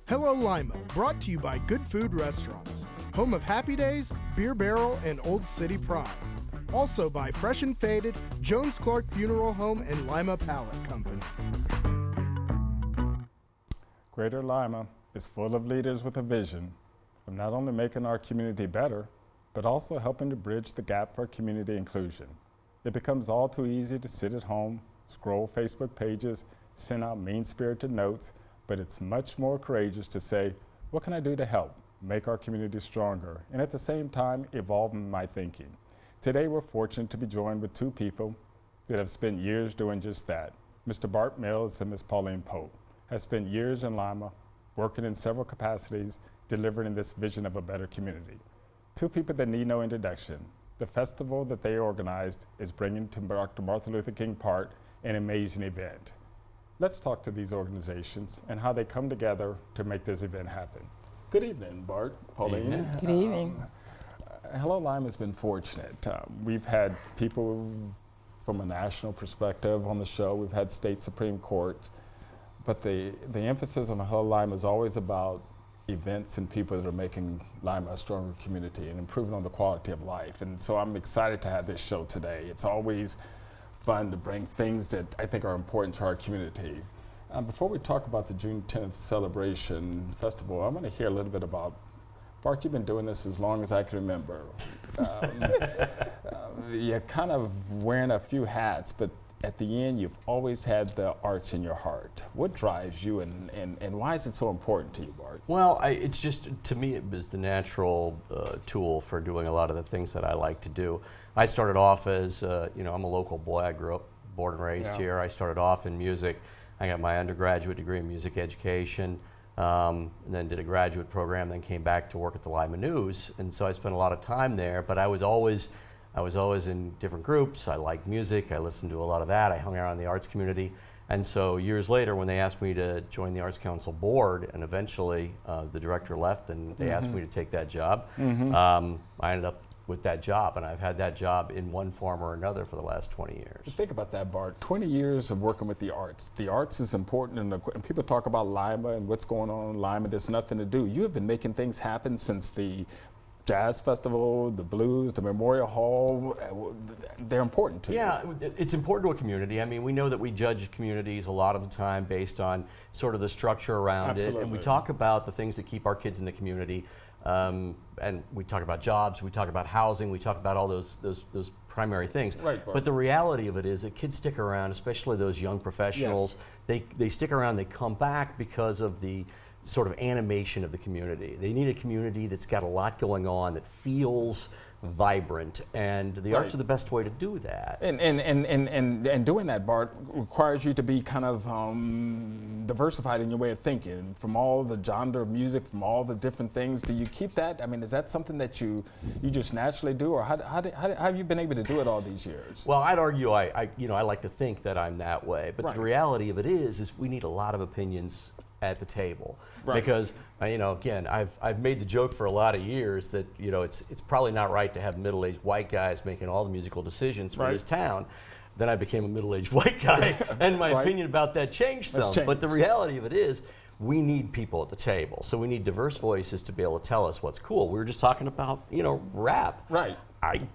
Hello Lima, brought to you by Good Food Restaurants, home of Happy Days, Beer Barrel, and Old City Pride. Also by Fresh and Faded, Jones Clark Funeral Home, and Lima Pallet Company. Greater Lima is full of leaders with a vision of not only making our community better, but also helping to bridge the gap for community inclusion. It becomes all too easy to sit at home, scroll Facebook pages, send out mean-spirited notes, but it's much more courageous to say, what can I do to help make our community stronger, and at the same time, evolve in my thinking. Today, we're fortunate to be joined with two people that have spent years doing just that. Mr. Bart Mills and Ms. Pauline Pope have spent years in Lima, working in several capacities, delivering this vision of a better community. Two people that need no introduction. The festival that they organized is bringing to Dr. Martin Luther King Park an amazing event. Let's talk to these organizations and how they come together to make this event happen. Good evening, Bart, Pauline. Good evening. Hello Lima has been fortunate. We've had people from a national perspective on the show. We've had state Supreme Court, but the emphasis on Hello Lima is always about events and people that are making Lima a stronger community and improving on the quality of life. And so I'm excited to have this show today. It's always fun to bring things that I think are important to our community. Before we talk about the Juneteenth celebration festival, I want to hear a little bit about, Bart, you've been doing this as long as I can remember. You're kind of wearing a few hats, but at the end, you've always had the arts in your heart. What drives you and why is it so important to you, Bart? Well, it's just, to me, it was the natural tool for doing a lot of the things that I like to do. I started off as, I'm a local boy. I grew up, born and raised here. I started off in music. I got my undergraduate degree in music education, and then did a graduate program, then came back to work at the Lima News. And so I spent a lot of time there, but I was always in different groups. I liked music. I listened to a lot of that. I hung around the arts community. And so years later, when they asked me to join the Arts Council board, and eventually the director left and they asked me to take that job, I ended up with that job, and I've had that job in one form or another for the last 20 years. Think about that, Bart. 20 years of working with the arts. The arts is important, and people talk about Lima and what's going on in Lima. There's nothing to do. You have been making things happen since the Jazz Festival, the blues, the Memorial Hall. They're important to you. Yeah, it's important to a community. I mean, we know that we judge communities a lot of the time based on sort of the structure around it, and we talk about the things that keep our kids in the community. And we talk about jobs, we talk about housing, we talk about all those primary things. Right, Bart. But the reality of it is that kids stick around, especially those young professionals. Yes. They stick around, they come back because of the sort of animation of the community. They need a community that's got a lot going on, that feels vibrant, and the arts are the best way to do that. And doing that, Bart, requires you to be kind of diversified in your way of thinking, from all the genre of music, from all the different things. Do you keep that? I mean, is that something that you just naturally do, or how have you been able to do it all these years? Well, I'd argue I like to think that I'm that way, but the reality of it is we need a lot of opinions at the table, because again, I've made the joke for a lot of years that it's probably not right to have middle-aged white guys making all the musical decisions for this town. Then I became a middle-aged white guy, and my opinion about that changed some. But the reality of it is, we need people at the table, so we need diverse voices to be able to tell us what's cool. We were just talking about rap. Right. I'm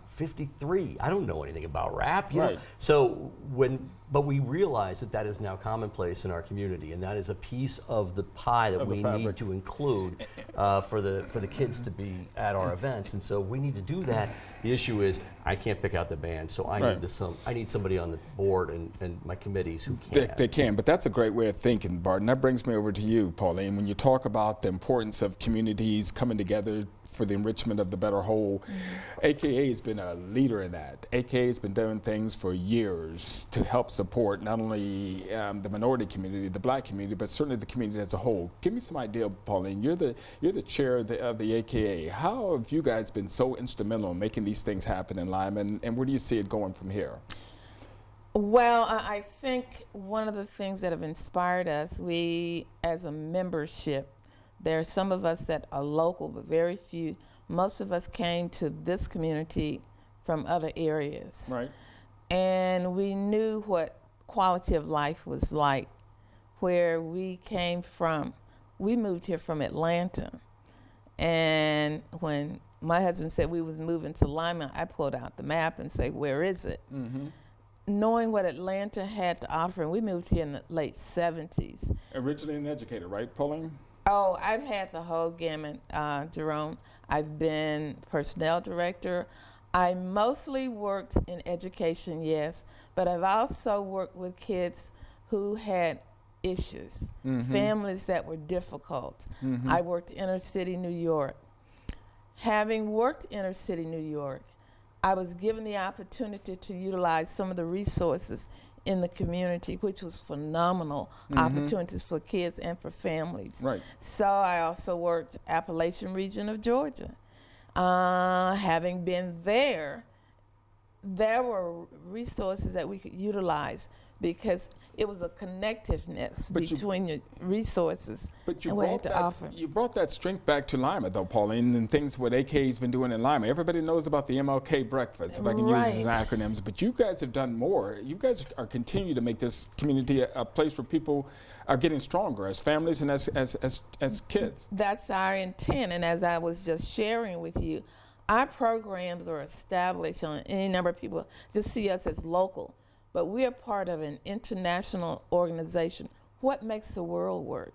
53. I don't know anything about rap. You know? So but we realize that is now commonplace in our community, and that is a piece of the pie that we need to include for the kids to be at our events. And so we need to do that. The issue is I can't pick out the band, so I need somebody on the board and my committees who can. They can, but that's a great way of thinking, Bart. And that brings me over to you, Pauline. When you talk about the importance of communities coming together for the enrichment of the better whole, AKA has been a leader in that. AKA has been doing things for years to help support not only the minority community, the black community, but certainly the community as a whole. Give me some idea, Pauline. You're the chair of the AKA. How have you guys been so instrumental in making these things happen in Lima, and where do you see it going from here? Well, I think one of the things that have inspired us, we as a membership, there are some of us that are local, but very few. Most of us came to this community from other areas. Right. And we knew what quality of life was like where we came from. We moved here from Atlanta. And when my husband said we was moving to Lima, I pulled out the map and said, where is it? Mm-hmm. Knowing what Atlanta had to offer, and we moved here in the late 70s. Originally an educator, right, Pauline? Oh, I've had the whole gamut, Jerome. I've been personnel director. I mostly worked in education, yes, but I've also worked with kids who had issues, families that were difficult. I worked inner city New York. Having worked inner city New York, I was given the opportunity to utilize some of the resources in the community, which was phenomenal opportunities for kids and for families. Right. So I also worked Appalachian region of Georgia. Having been there were resources that we could utilize because it was a connectiveness between your resources and what you had to offer. You brought that strength back to Lima, though, Pauline, and things what AK's been doing in Lima. Everybody knows about the MLK breakfast, if I can use these acronyms, but you guys have done more. You guys are continuing to make this community a place where people are getting stronger as families and as kids. That's our intent, and as I was just sharing with you, our programs are established on any number of people just see us as local. But we are part of an international organization. What makes the world work?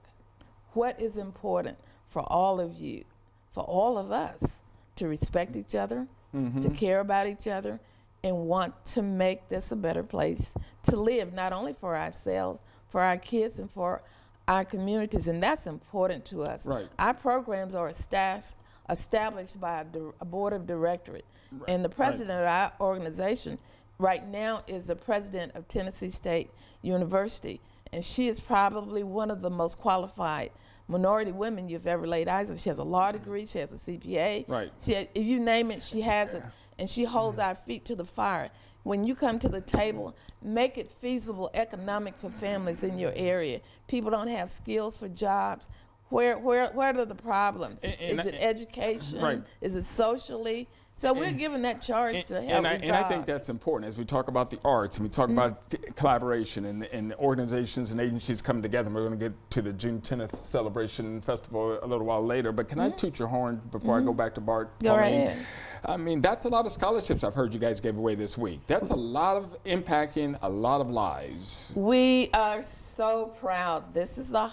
What is important for all of you, for all of us, to respect each other, to care about each other, and want to make this a better place to live, not only for ourselves, for our kids, and for our communities. And that's important to us. Right. Our programs are established by a board of directorate. Right. And the president of our organization right now is the president of Tennessee State University, and she is probably one of the most qualified minority women you've ever laid eyes on. She has a law degree, she has a CPA. Right. If you name it, she has it, and she holds our feet to the fire. When you come to the table, make it feasible, economic for families in your area. People don't have skills for jobs. Where are the problems? Is it education? Right. Is it socially? So we're giving that charge to help resolve. And I think that's important as we talk about the arts and we talk about collaboration and organizations and agencies coming together. We're going to get to the Juneteenth celebration festival a little while later, but can I toot your horn before I go back to Bart? Go right ahead. I mean, that's a lot of scholarships I've heard you guys gave away this week. That's a lot of impacting a lot of lives. We are so proud. This is the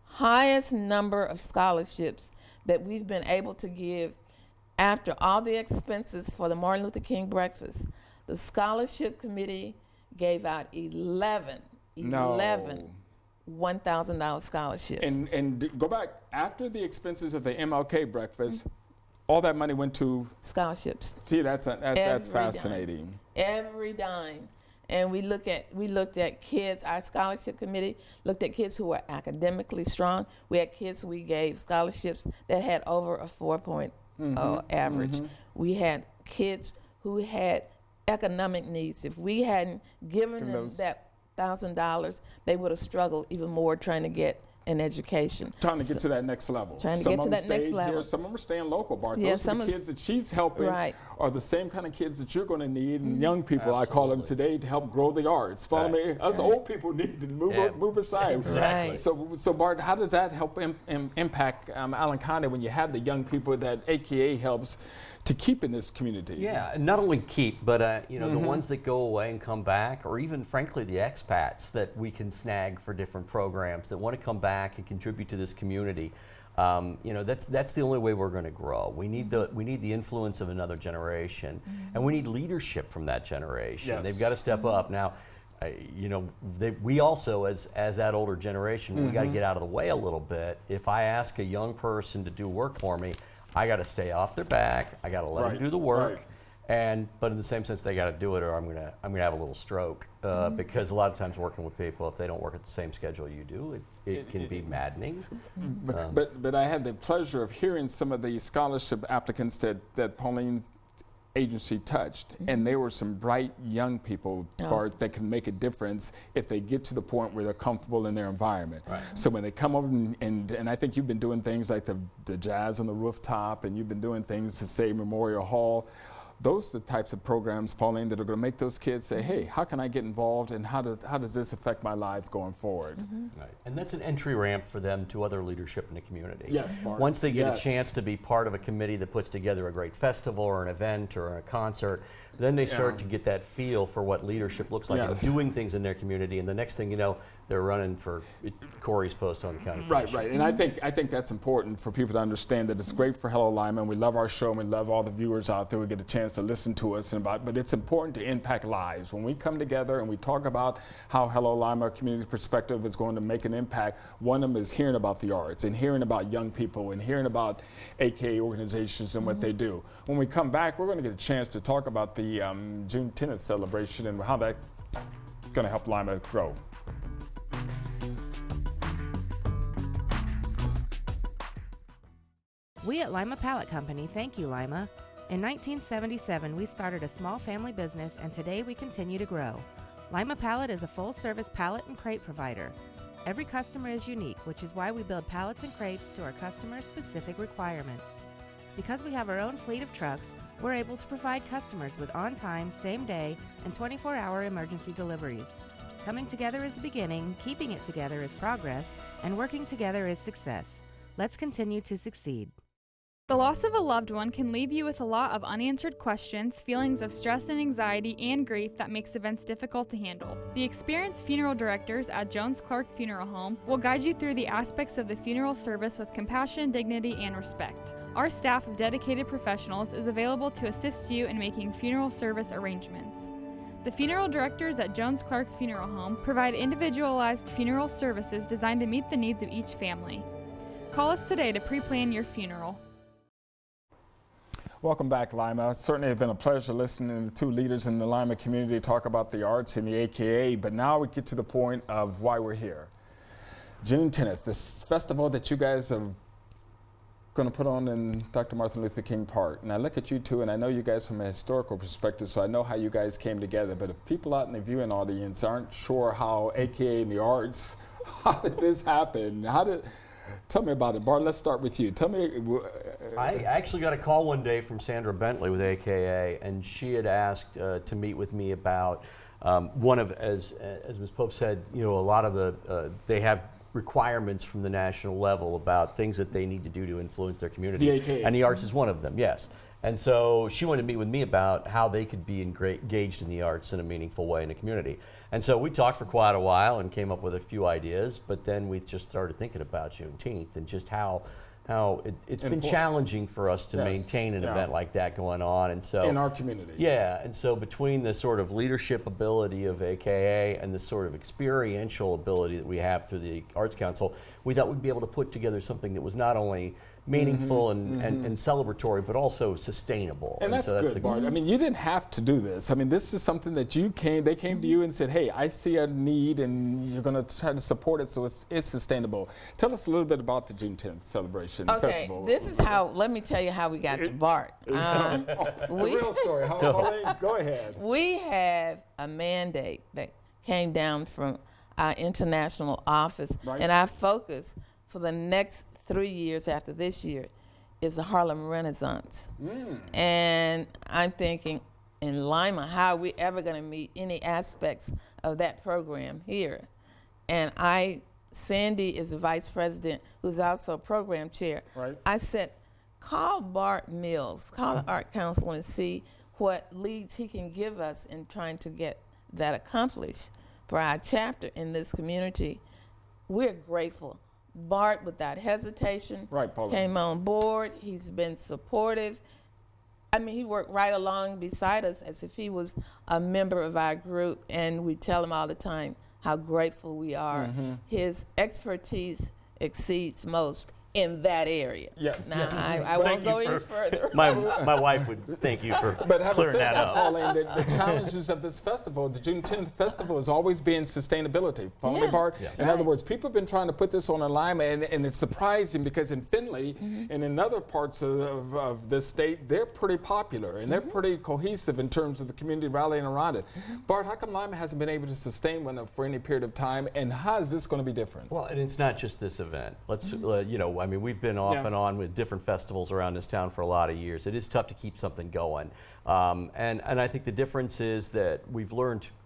highest number of scholarships that we've been able to give after all the expenses for the Martin Luther King breakfast. The scholarship committee gave out 11 $1,000 scholarships. And go back, after the expenses of the MLK breakfast, all that money went to scholarships. See, that's fascinating. Every dime. And we looked at kids. Our scholarship committee looked at kids who were academically strong. We had kids we gave scholarships that had over a 4.0 average. We had kids who had economic needs. If we hadn't given them that $1,000, they would have struggled even more trying to get an education. Trying to get to that next level. Trying to get to that next level. Here, some of them are staying local, Bart. Yeah, those are the kids that she's helping are the same kind of kids that you're going to need, and young people, I call them today, to help grow the arts. Follow me? Us old people need to move aside. Exactly. So Bart, how does that help impact Allen County when you have the young people that AKA helps to keep in this community? Yeah, not only keep, but the ones that go away and come back, or even frankly the expats that we can snag for different programs that want to come back and contribute to this community. That's the only way we're going to grow. We need the influence of another generation, and we need leadership from that generation. Yes. They've got to step up now. We also, as that older generation, we got to get out of the way a little bit. If I ask a young person to do work for me, I got to stay off their back. I got to let them do the work, but in the same sense, they got to do it, or I'm gonna have a little stroke. Because a lot of times working with people, if they don't work at the same schedule you do, it can be maddening. But I had the pleasure of hearing some of the scholarship applicants that Pauline's agency touched, and they were some bright young people, Bart, that can make a difference if they get to the point where they're comfortable in their environment. Right. So when they come over and I think you've been doing things like the jazz on the rooftop, and you've been doing things to say Memorial Hall. those are the types of programs, Pauline, that are going to make those kids say, hey, how can I get involved, and how does this affect my life going forward? Right. And that's an entry ramp for them to other leadership in the community. Yes, Bart. Once they get a chance to be part of a committee that puts together a great festival or an event or a concert, then they start to get that feel for what leadership looks like and doing things in their community. And the next thing you know, they're running for Corey's post on the county commission. Right. And I think that's important for people to understand that it's great for Hello Lima, and we love our show, and we love all the viewers out there. We get a chance to listen to us, but it's important to impact lives. When we come together and we talk about how Hello Lima Community Perspective is going to make an impact, one of them is hearing about the arts and hearing about young people and hearing about AKA organizations and what they do. When we come back, we're going to get a chance to talk about the Juneteenth celebration and how that's going to help Lima grow. We at Lima Pallet Company thank you, Lima. In 1977, we started a small family business, and today we continue to grow. Lima Pallet is a full-service pallet and crate provider. Every customer is unique, which is why we build pallets and crates to our customers' specific requirements. Because we have our own fleet of trucks, we're able to provide customers with on-time, same-day, and 24-hour emergency deliveries. Coming together is the beginning, keeping it together is progress, and working together is success. Let's continue to succeed. The loss of a loved one can leave you with a lot of unanswered questions, feelings of stress and anxiety, and grief that makes events difficult to handle. The experienced funeral directors at Jones Clark Funeral Home will guide you through the aspects of the funeral service with compassion, dignity, and respect. Our staff of dedicated professionals is available to assist you in making funeral service arrangements. The funeral directors at Jones Clark Funeral Home provide individualized funeral services designed to meet the needs of each family. Call us today to pre-plan your funeral. Welcome back, Lima. It certainly has been a pleasure listening to two leaders in the Lima community talk about the arts and the AKA, but now we get to the point of why we're here. Juneteenth, this festival that you guys are going to put on in Dr. Martin Luther King Park. And I look at you two, and I know you guys from a historical perspective, so I know how you guys came together, but if people out in the viewing audience aren't sure how AKA and the arts, how did this happen? Tell me about it. Bart, let's start with you. Tell me. I actually got a call one day from Sandra Bentley with AKA, and she had asked to meet with me about one of, as Ms. Pope said, a lot of they have requirements from the national level about things that they need to do to influence their community. The AKA. And the arts is one of them, yes. And so she wanted to meet with me about how they could be engaged in the arts in a meaningful way in the community. And so we talked for quite a while and came up with a few ideas, but then we just started thinking about Juneteenth and just how it's been challenging for us to maintain an event like that going on. And so in our community. Yeah, and so between the sort of leadership ability of AKA and the sort of experiential ability that we have through the Arts Council, we thought we'd be able to put together something that was not only meaningful and celebratory, but also sustainable. And that's good, Bart. I mean, you didn't have to do this. I mean, this is something that they came to you and said, hey, I see a need and you're going to try to support it so it's sustainable. Tell us a little bit about the Juneteenth celebration festival. This is let me tell you how we got to Bart. The real story. Go ahead. We have a mandate that came down from our international office, and our focus for the next 3 years after this year is the Harlem Renaissance. And I'm thinking in Lima, how are we ever going to meet any aspects of that program here? And Sandy is the vice president, who's also program chair. I said, call Bart Mills, call the Art Council and see what leads he can give us in trying to get that accomplished for our chapter in this community. We're grateful. Bart, without hesitation, came on board. He's been supportive. I mean, he worked right along beside us as if he was a member of our group, and we tell him all the time how grateful we are. His expertise exceeds most in that area. Yes. Now, I won't go any further. My wife would thank you for clearing that up. Pauline, the challenges of this festival, the Juneteenth festival, has always been sustainability. Follow me, Bart? Yes. In other words, people have been trying to put this on in Lima, and it's surprising because in Findlay and in other parts of this state, they're pretty popular and they're pretty cohesive in terms of the community rallying around it. Bart, how come Lima hasn't been able to sustain one for any period of time, and how is this going to be different? Well, and it's not just this event. Let's, I mean, we've been off and on with different festivals around this town for a lot of years. It is tough to keep something going. And I think the difference is that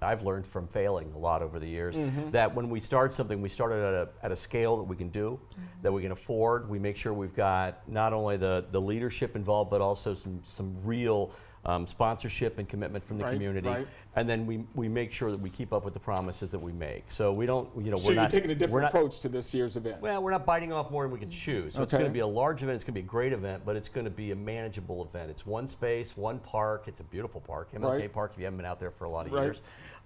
I've learned from failing a lot over the years, that when we start something, we start it at a scale that we can do, that we can afford. We make sure we've got not only the leadership involved, but also some real sponsorship and commitment from the community, and then we make sure that we keep up with the promises that we make. So we don't, So you're taking a different approach to this year's event. Well, we're not biting off more than we can chew. So it's going to be a large event. It's going to be a great event, but it's going to be a manageable event. It's one space, one park. It's a beautiful park, MLK Park. If you haven't been out there for a lot of years.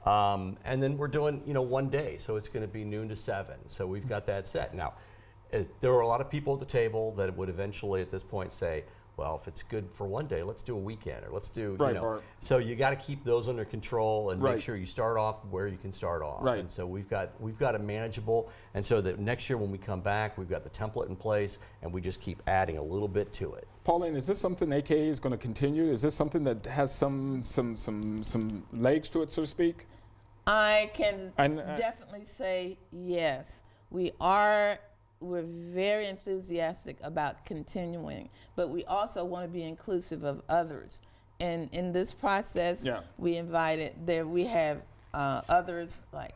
And then we're doing, one day. So it's going to be noon to 7. So we've got that set. Now, there are a lot of people at the table that would eventually at this point say, well, if it's good for one day, let's do a weekend, or let's do, So you got to keep those under control and make sure you start off where you can start off. And so we've got a manageable, and so that next year when we come back, we've got the template in place, and we just keep adding a little bit to it. Pauline, is this something AKA is going to continue? Is this something that has some legs to it, so to speak? I can definitely say yes. We're very enthusiastic about continuing, but we also want to be inclusive of others. And in this process, we have others like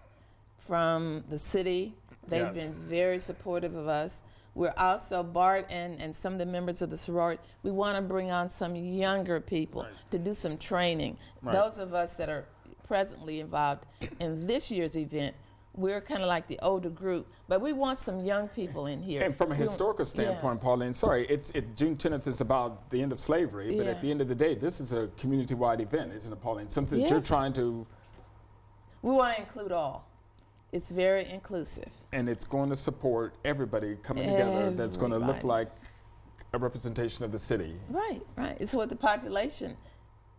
from the city. They've been very supportive of us. We're also, Bart and some of the members of the sorority, we want to bring on some younger people to do some training. Those of us that are presently involved in this year's event, we're kind of like the older group, but we want some young people in here. And from a historical standpoint, Pauline, Juneteenth is about the end of slavery, but at the end of the day, this is a community-wide event, isn't it, Pauline? Something that you're trying to... We want to include all. It's very inclusive. And it's going to support everybody coming together that's going to look like a representation of the city. Right. It's what the population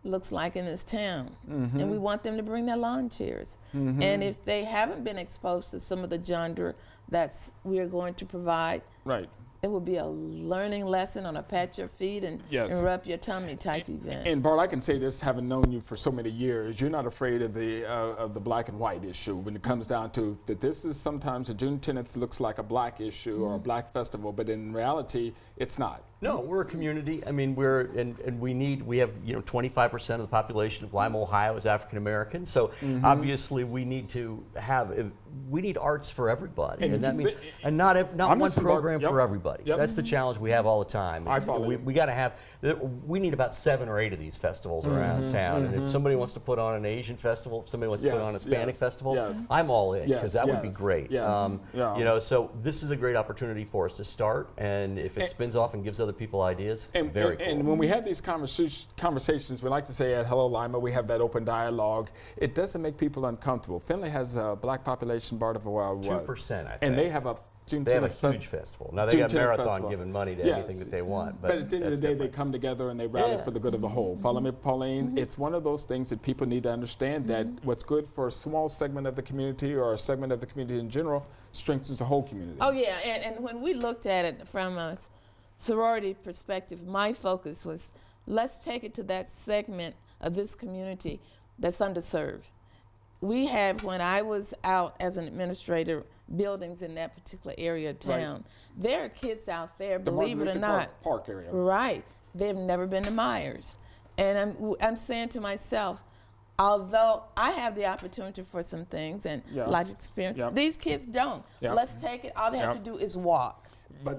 looks like in this town, and we want them to bring their lawn chairs. And if they haven't been exposed to some of the genre that we are going to provide, it will be a learning lesson on a pat your feet and rub your tummy type event. And Bart, I can say this, having known you for so many years, you're not afraid of the black and white issue when it comes down to that. This is sometimes a Juneteenth looks like a black issue or a black festival, but in reality, it's not. No, we're a community. I mean, we have 25% of the population of Lima, Ohio is African American. So obviously we need arts for everybody, and that means not one program for everybody. That's the challenge we have all the time. We need about 7 or 8 of these festivals around town. And if somebody wants to put on an Asian festival, if somebody wants to put on a Hispanic festival, I'm all in, because that would be great. So this is a great opportunity for us to start, and if it spins off and gives other people ideas, very cool. And when we have these conversations, we like to say at Hello Lima, we have that open dialogue. It doesn't make people uncomfortable. Finley has a black population, Bart, of 2%, I think. And they have a Juneteenth They have a huge festival. Now they got Marathon giving money to anything that they want. But at the end of the day, they come together and they rally for the good of the whole. Follow me, Pauline? It's one of those things that people need to understand, that what's good for a small segment of the community or a segment of the community in general strengthens the whole community. Oh yeah, and when we looked at it from a sorority perspective, my focus was, let's take it to that segment of this community that's underserved. We have, when I was out as an administrator, buildings in that particular area of town. There are kids out there, believe it or not. Park area. Right. They've never been to Myers. And I'm saying to myself, although I have the opportunity for some things and life experience, these kids don't. Let's take it. All they have to do is walk.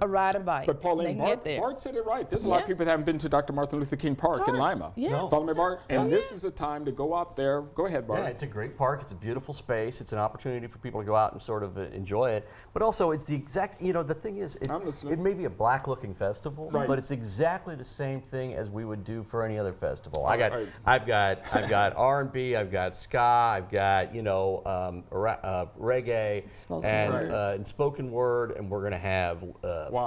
Or ride a bike. But Pauline, Bart said it right. There's a lot of people that haven't been to Dr. Martin Luther King Park in Lima. Follow me, Bart? And this is a time to go out there. Go ahead, Bart. Yeah, it's a great park. It's a beautiful space. It's an opportunity for people to go out and sort of enjoy it. But also, it's the exact, the thing is, it may be a black-looking festival, but it's exactly the same thing as we would do for any other festival. I've got R&B, I've got ska, I've got, reggae, and spoken word, and we're going to have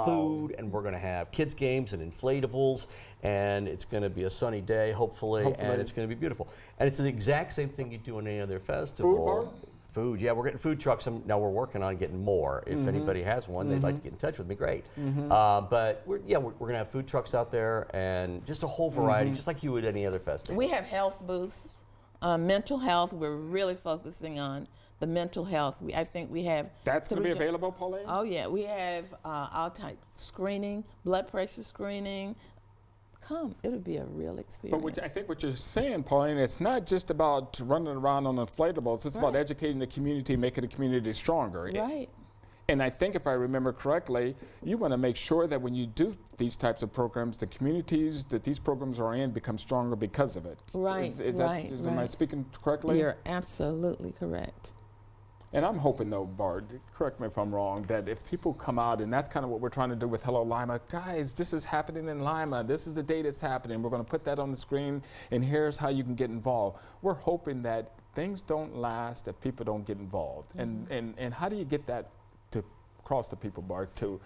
food, and we're going to have kids games and inflatables, and it's going to be a sunny day, hopefully, and it's going to be beautiful. And it's the exact same thing you do in any other festival. Food, Bart? Food, yeah, we're getting food trucks. Now we're working on getting more. If anybody has one, they'd like to get in touch with me, great. But we're going to have food trucks out there, and just a whole variety, just like you would any other festival. We have health booths, mental health we're really focusing on. the mental health. I think we have. That's going to be available, Pauline? Oh yeah, we have all types screening, blood pressure screening. Come, it'll be a real experience. But I think what you're saying, Pauline, it's not just about running around on inflatables. It's about educating the community, making the community stronger. Right. And I think if I remember correctly, you want to make sure that when you do these types of programs, the communities that these programs are in become stronger because of it. Right, Am I speaking correctly? You're absolutely correct. And I'm hoping, though, Bart, correct me if I'm wrong, that if people come out, and that's kind of what we're trying to do with Hello Lima, guys, this is happening in Lima. This is the date it's happening. We're going to put that on the screen, and here's how you can get involved. We're hoping that things don't last if people don't get involved. Mm-hmm. And how do you get that to cross to people, Bart, to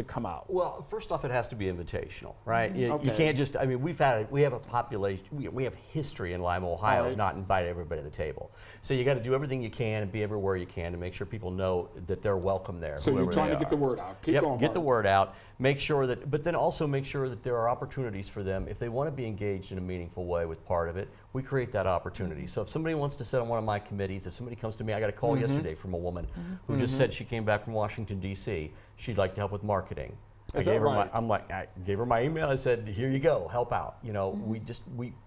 come out? Well, first off, it has to be invitational, right? Mm-hmm. You can't just, I mean, we have a population, we have history in Lima, Ohio, Right. not invite everybody to the table. So you got to do everything you can and be everywhere you can to make sure people know that they're welcome there. So you're trying to get the word out. Keep going, get Bart. the word out. Make sure that, but then also make sure that there are opportunities for them. If they want to be engaged in a meaningful way with part of it, we create that opportunity. So if somebody wants to sit on one of my committees, if somebody comes to me, I got a call yesterday from a woman who just said she came back from Washington, D.C. She'd like to help with marketing. I gave her my email. I said, here you go, help out. You know, we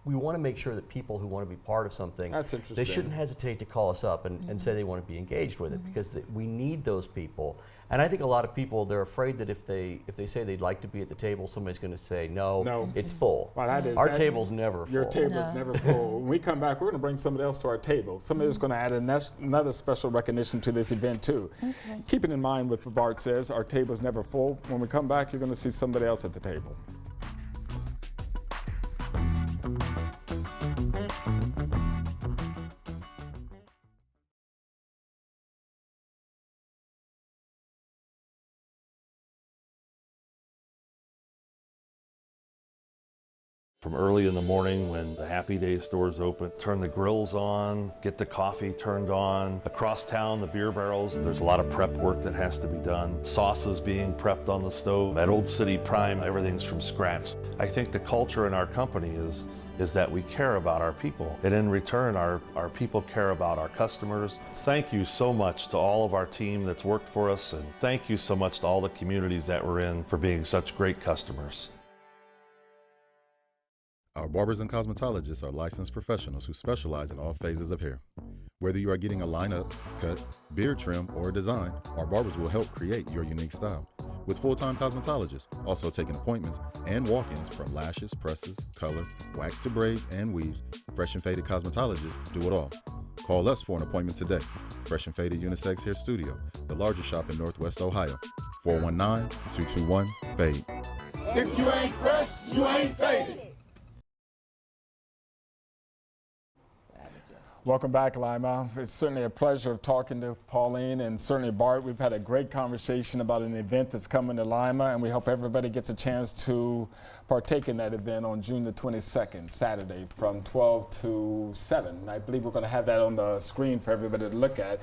want to make sure that people who want to be part of something, That's interesting. they shouldn't hesitate to call us up and say they want to be engaged with it, because we need those people. And I think a lot of people, they're afraid that if they say they'd like to be at the table, somebody's going to say, no, it's full. Well, our table's never full. Your table's never full. When we come back, we're going to bring somebody else to our table. Somebody that's going to add another special recognition to this event, too. Okay. Keeping in mind what Bart says, our table's never full. When we come back, you're going to see somebody else at the table. From early in the morning when the Happy Days stores open, turn the grills on, get the coffee turned on. Across town, the beer barrels, there's a lot of prep work that has to be done. Sauces being prepped on the stove. At Old City Prime, everything's from scratch. I think the culture in our company is that we care about our people. And in return, our people care about our customers. Thank you so much to all of our team that's worked for us, and thank you so much to all the communities that we're in for being such great customers. Our barbers and cosmetologists are licensed professionals who specialize in all phases of hair. Whether you are getting a line-up, cut, beard trim, or design, our barbers will help create your unique style. With full-time cosmetologists, also taking appointments and walk-ins from lashes, presses, color, wax to braids, and weaves, Fresh and Faded cosmetologists do it all. Call us for an appointment today. Fresh and Faded Unisex Hair Studio, the largest shop in Northwest Ohio. 419-221-FADE. If you ain't fresh, you ain't faded. Welcome back, Lima. It's certainly a pleasure of talking to Pauline and certainly Bart. We've had a great conversation about an event that's coming to Lima, and we hope everybody gets a chance to partake in that event on June the 22nd, Saturday, from 12 to 7. I believe we're going to have that on the screen for everybody to look at.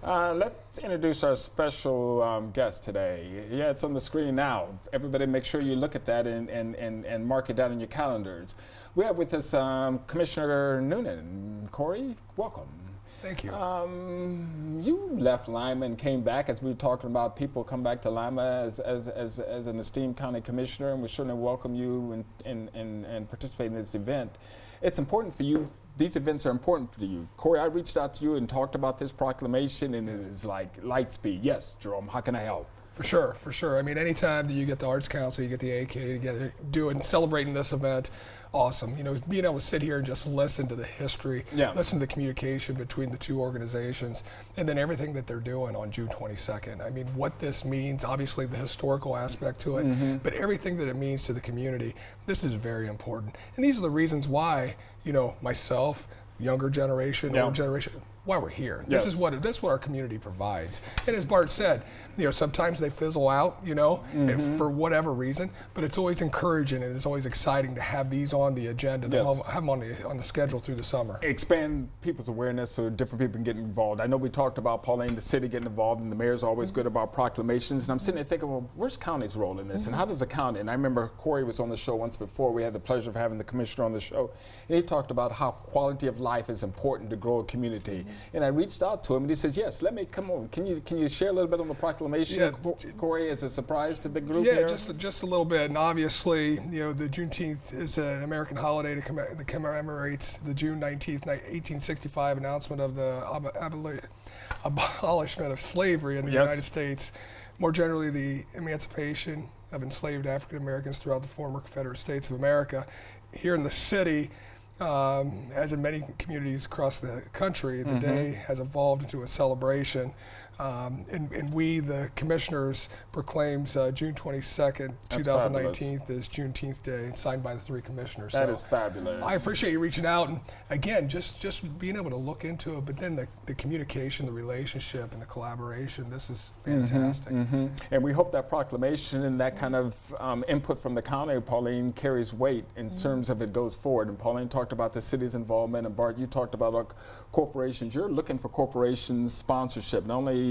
Let's introduce our special guest today. Yeah, it's on the screen now. Everybody make sure you look at that and mark it down in your calendars. We have with us Commissioner Noonan. Corey, welcome. Thank you. You left Lima and came back, as we were talking about people come back to Lima as an esteemed county commissioner, and we certainly welcome you and participate in this event. It's important for you. These events are important for you. Corey, I reached out to you and talked about this proclamation, and it is like light speed. Yes, Jerome, how can I help? For sure, for sure. I mean, anytime that you get the Arts Council, you get the AK together, doing, celebrating this event, awesome. You know, being able to sit here and just listen to the history, listen to the communication between the two organizations, and then everything that they're doing on June 22nd. I mean, what this means, obviously the historical aspect to it, but everything that it means to the community, this is very important. And these are the reasons why, you know, myself, younger generation, older generation, why we're here. This is what our community provides. And as Bart said, you know, sometimes they fizzle out, you know, for whatever reason, but it's always encouraging and it's always exciting to have these on the agenda, to have them on the schedule through the summer. Expand people's awareness so different people can get involved. I know we talked about Pauline, the city getting involved, and the mayor's always good about proclamations, and I'm sitting there thinking, well, where's county's role in this, and how does the county, and I remember Corey was on the show once before, we had the pleasure of having the commissioner on the show, and he talked about how quality of life is important to grow a community. And I reached out to him, and he said, yes, let me come over. Can you share a little bit on the proclamation, Corey, as a surprise to the group here? Yeah, just a little bit. And obviously, the Juneteenth is an American holiday that commemorates the June 19th, 1865 announcement of the abolishment of slavery in the United States. More generally, the emancipation of enslaved African Americans throughout the former Confederate States of America. Here in the city, as in many communities across the country, the day has evolved into a celebration. And we, the commissioners, proclaims June 22nd, 2019 as Juneteenth Day, signed by the 3 commissioners. That is fabulous. I appreciate you reaching out, and again, just being able to look into it, but then the communication, the relationship, and the collaboration, this is fantastic. And we hope that proclamation and that kind of input from the county, Pauline, carries weight in terms of it goes forward. And Pauline talked about the city's involvement, and Bart, you talked about corporations. You're looking for corporations sponsorship, not only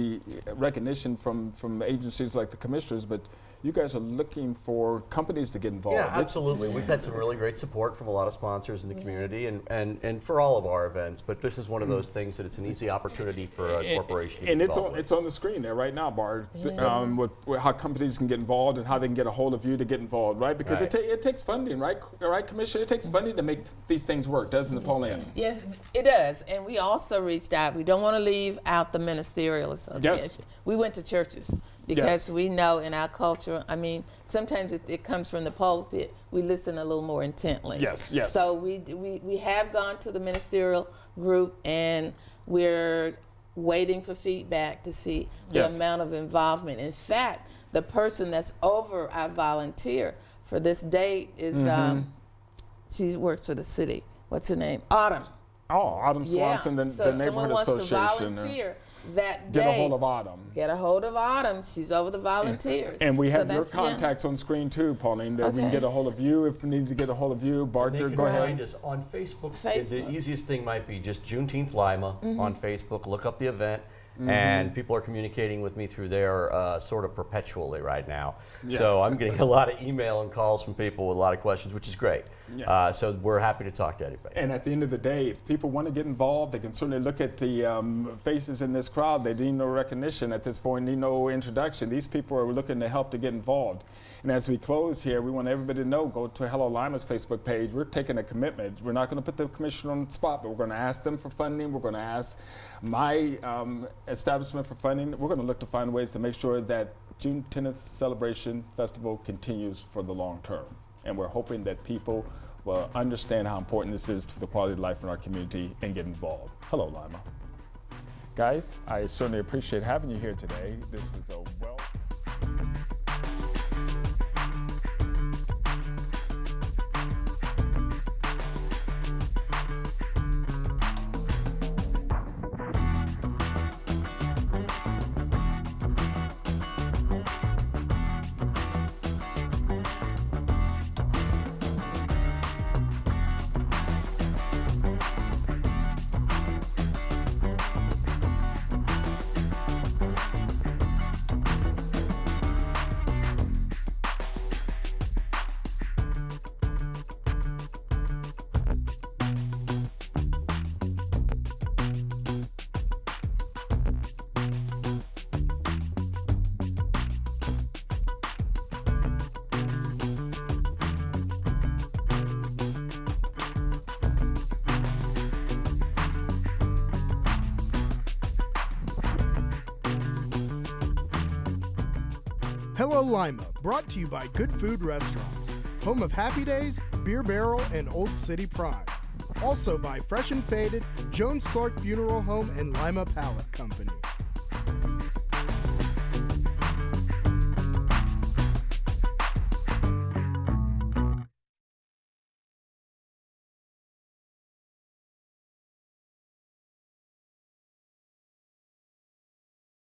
recognition from agencies like the commissioners, but you guys are looking for companies to get involved. Yeah, absolutely. We've had some really great support from a lot of sponsors in the community and for all of our events, but this is one of those things that it's an easy opportunity for a corporation to get involved with. It's on the screen there right now, Bart, with how companies can get involved and how they can get a hold of you to get involved, right? Because it takes funding, right, Commissioner? It takes funding to make these things work, doesn't it, Pauline? Yes, it does. And we also reached out. We don't want to leave out the Ministerial Association. Yes. We went to churches. Because we know in our culture, I mean, sometimes it comes from the pulpit. We listen a little more intently. Yes. So we have gone to the ministerial group, and we're waiting for feedback to see the amount of involvement. In fact, the person that's over our volunteer for this date is, she works for the city. What's her name? Autumn. Oh, Autumn Swanson, the Neighborhood Association. So someone wants to volunteer that day. Get a hold of Autumn. Get a hold of Autumn. She's over the volunteers. And we have your contacts on screen too, Pauline, that we can get a hold of you if we need to get a hold of you. Barter, go ahead. Find us on Facebook. The easiest thing might be just Juneteenth Lima on Facebook. Look up the event. And people are communicating with me through there sort of perpetually right now. Yes. So I'm getting a lot of email and calls from people with a lot of questions, which is great. Yeah. So we're happy to talk to anybody. And at the end of the day, if people want to get involved, they can certainly look at the faces in this crowd. They need no recognition at this point, need no introduction. These people are looking to help to get involved. And as we close here, we want everybody to know, go to Hello Lima's Facebook page. We're taking a commitment. We're not going to put the commissioner on the spot, but we're going to ask them for funding. We're going to ask my establishment for funding. We're going to look to find ways to make sure that Juneteenth Celebration Festival continues for the long term. And we're hoping that people will understand how important this is to the quality of life in our community and get involved. Hello, Lima. Guys, I certainly appreciate having you here today. This was a Hello Lima, brought to you by Good Food Restaurants, home of Happy Days, Beer Barrel, and Old City Pride. Also by Fresh and Faded, Jones Clark Funeral Home, and Lima Pallet Company.